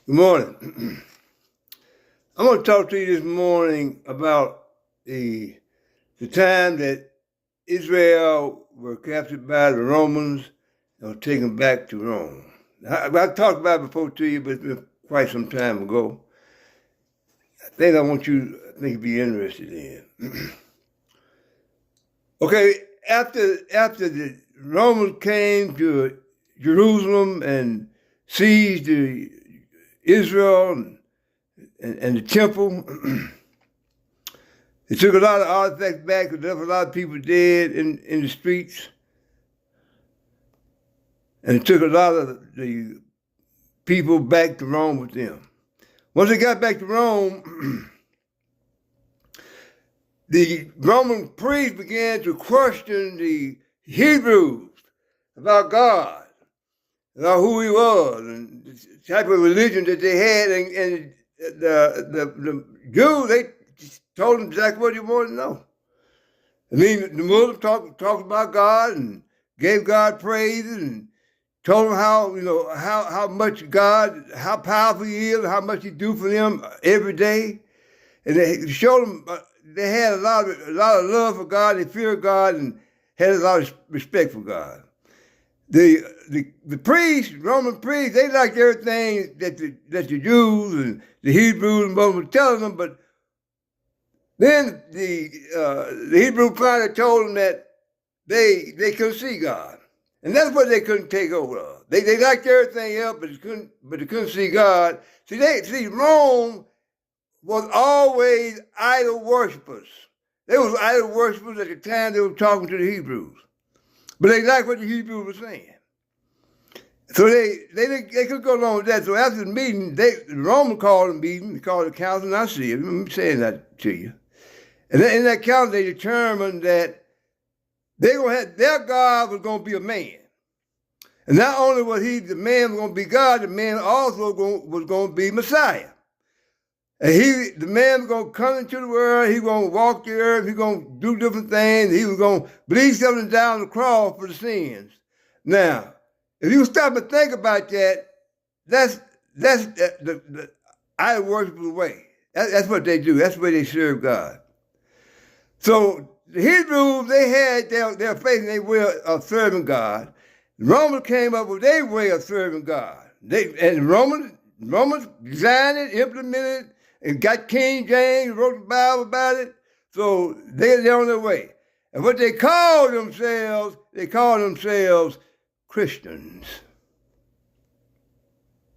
Good morning. I'm going to talk to you this morning about the time that Israel were captured by the Romans and were taken back to Rome. I've talked about it before to you, but it's been quite some time ago. I think you'd be interested in. Okay, after the Romans came to Jerusalem and seized Israel and the temple, they took a lot of artifacts back because there were a lot of people dead in the streets. And it took a lot of the people back to Rome with them. Once they got back to Rome, the Roman priests began to question the Hebrews about God, about who he was, and the type of religion that they had. And the Jews, they told them exactly what they wanted to know. I mean, the Muslims talked about God and gave God praises and told them how much God, how powerful he is, how much he do for them every day. And they showed them they had a lot of love for God, they feared God, and had a lot of respect for God. The priests, Roman priests, they liked everything that the Jews and the Hebrews and Muslims were telling them, but then the Hebrew finally told them that they couldn't see God. And that's what they couldn't take hold of. They liked everything else, but they couldn't see God. See, Rome was always idol worshippers. They was idol worshippers at the time they were talking to the Hebrews. But they liked what the Hebrews were saying. So they couldn't go along with that. So after the meeting, the Romans called a meeting, they called the council, and I see it. I'm saying that to you. And in that council, they determined that their God was going to be a man. And not only was the man was going to be God, the man also was going to be Messiah. And the man was going to come into the world, he was going to walk the earth, he was going to do different things, he was going to bleed something down the cross for the sins. Now, if you stop and think about that, that's the idol worshipers way. That's what they do. That's the way they serve God. So the Hebrews, they had their faith and their way of serving God. The Romans came up with their way of serving God. And Romans designed it, implemented it, and got King James, wrote the Bible about it. So they're on their way. And what they call themselves Christians.